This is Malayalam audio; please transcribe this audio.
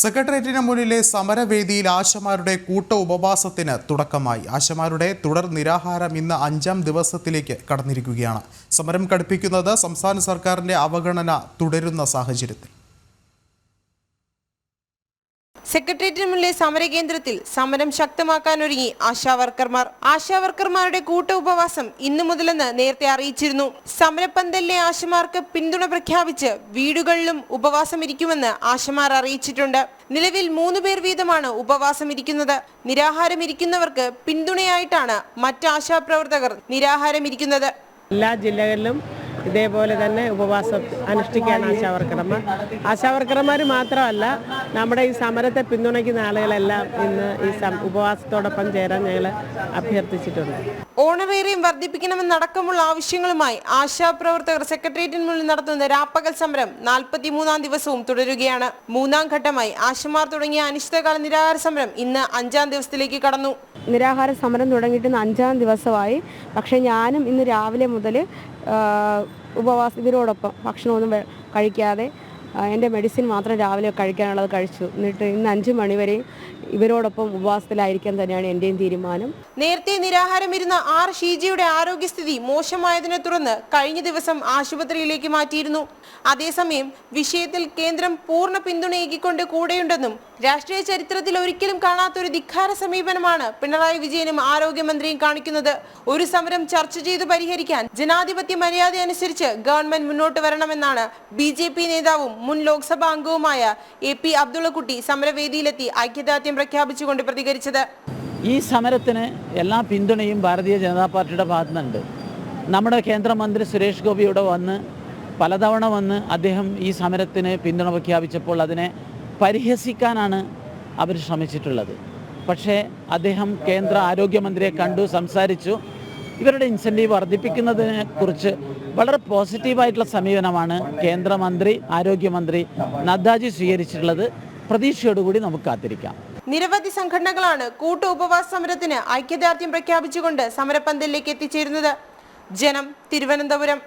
സെക്രട്ടേറിയറ്റിന് മുന്നിലെ സമരവേദിയിൽ ആശമാരുടെ കൂട്ട ഉപവാസത്തിന് തുടക്കമായി. ആശമാരുടെ തുടർ നിരാഹാരം ഇന്ന് 5ാം ദിവസത്തിലേക്ക് കടന്നിരിക്കുകയാണ്. സമരം കടുപ്പിക്കുന്നത് സംസ്ഥാന സർക്കാരിന്റെ അവഗണന തുടരുന്ന സാഹചര്യത്തിൽ. സെക്രട്ടേറിയറ്റിന് മുന്നിലെ സമരകേന്ദ്രത്തിൽ സമരം ശക്തമാക്കാനൊരുങ്ങി ആശാവർക്കർമാർ. ആശാവർക്കർമാരുടെ കൂട്ട ഉപവാസം ഇന്നു മുതലെന്ന് നേരത്തെ അറിയിച്ചിരുന്നു. സമരപ്പന്തലിലെ ആശമാർക്ക് പിന്തുണ പ്രഖ്യാപിച്ച് വീടുകളിലും ഉപവാസം ഇരിക്കുമെന്ന് ആശമാർ അറിയിച്ചിട്ടുണ്ട്. നിലവിൽ 3 പേർ വീതമാണ് ഉപവാസം ഇരിക്കുന്നത്. നിരാഹാരം ഇരിക്കുന്നവർക്ക് പിന്തുണയായിട്ടാണ് മറ്റ് ആശാപ്രവർത്തകർ നിരാഹാരം ഇരിക്കുന്നത്. എല്ലാ ജില്ലകളിലും ഇതേപോലെ തന്നെ ഉപവാസം അനുഷ്ഠിക്കാൻ ആശാവർക്കർമാർ മാത്രമല്ല, നമ്മുടെ ഈ സമരത്തെ പിന്തുണയ്ക്കുന്ന ആളുകളെല്ലാം ഇന്ന് ഈ ഉപവാസത്തോടൊപ്പം ചേരാൻ ഞങ്ങൾ അഭ്യർത്ഥിച്ചിട്ടുണ്ട്. ഓണറേറിയം വർദ്ധിപ്പിക്കണമെന്നടക്കമുള്ള ആവശ്യങ്ങളുമായി ആശാപ്രവർത്തകർ സെക്രട്ടേറിയറ്റിന് മുന്നിൽ നടത്തുന്ന രാപ്പകൽ സമരം 43ാം ദിവസവും തുടരുകയാണ്. 3ാം ഘട്ടമായി ആശമാർ തുടങ്ങിയ അനിശ്ചിതകാല നിരാഹാര സമരം ഇന്ന് 5ാം ദിവസത്തിലേക്ക് കടന്നു. നിരാഹാര സമരം തുടങ്ങിയിട്ട് 5ാം ദിവസമായി. പക്ഷേ ഞാനും ഇന്ന് രാവിലെ മുതൽ ഇതിനോടൊപ്പം ഭക്ഷണമൊന്നും കഴിക്കാതെ എൻ്റെ മെഡിസിൻ മാത്രം രാവിലെ കഴിക്കാനുള്ളത് കഴിച്ചു. എന്നിട്ട് ഇന്ന് 5 മണി വരെ ഇവരോടൊപ്പം ഉപവാസത്തിലായിരിക്കാൻ തന്നെയാണ് എൻ്റെയും തീരുമാനം. നേരത്തെ നിരാഹാരം ഇരുന്ന ഷീജയുടെ ആരോഗ്യസ്ഥിതി മോശമായതിനെ തുടർന്ന് കഴിഞ്ഞ ദിവസം ആശുപത്രിയിലേക്ക് മാറ്റിയിരുന്നു. അതേസമയം വിഷയത്തിൽ കേന്ദ്രം പൂർണ്ണ പിന്തുണയേകിക്കൊണ്ട് കൂടെയുണ്ടെന്നും രാഷ്ട്രീയ ചരിത്രത്തിൽ ഒരിക്കലും കാണാത്തൊരു ധിക്കാര സമീപനമാണ് പിണറായി വിജയനും ആരോഗ്യമന്ത്രിയും കാണിക്കുന്നത്. ഒരു സമരം ചർച്ച ചെയ്ത് പരിഹരിക്കാൻ ജനാധിപത്യ മര്യാദ അനുസരിച്ച് ഗവൺമെന്റ് മുന്നോട്ട് വരണമെന്നാണ് BJP നേതാവും മുൻ ലോക്സഭാ അംഗവുമായ AP അബ്ദുള്ളക്കുട്ടി സമരവേദിയിലെത്തി ഐക്യദാർഢ്യം പ്രഖ്യാപിച്ചുകൊണ്ട് പ്രതികരിച്ചത്. ഈ സമരത്തിന് എല്ലാ പിന്തുണയും ഭാരതീയ ജനതാ പാർട്ടിയുടെ ഭാഗത്തുനിന്നുണ്ട്. നമ്മുടെ കേന്ദ്രമന്ത്രി സുരേഷ് ഗോപി ഇവിടെ പലതവണ വന്ന് അദ്ദേഹം ഈ സമരത്തിന് പിന്തുണ പ്രഖ്യാപിച്ചപ്പോൾ അതിനെ പരിഹസിക്കാനാണ് അവർ ശ്രമിച്ചിട്ടുള്ളത്. പക്ഷേ അദ്ദേഹം കേന്ദ്ര ആരോഗ്യമന്ത്രിയെ കണ്ടു, സംസാരിച്ചു. ഇവരുടെ ഇൻസെൻറ്റീവ് വർദ്ധിപ്പിക്കുന്നതിനെ കുറിച്ച് വളരെ പോസിറ്റീവായിട്ടുള്ള സമീപനമാണ് കേന്ദ്രമന്ത്രി ആരോഗ്യമന്ത്രി നദ്ദാജി സ്വീകരിച്ചിട്ടുള്ളത്. പ്രതീക്ഷയോടുകൂടി നമുക്ക് കാത്തിരിക്കാം. നിരവധി സംഘടനകളാണ് കൂട്ട ഉപവാസ സമരത്തിന് ഐക്യദാർഢ്യം പ്രഖ്യാപിച്ചുകൊണ്ട് സമരപ്പന്തലിലേക്ക് എത്തിച്ചേരുന്നത്. ജനം, തിരുവനന്തപുരം.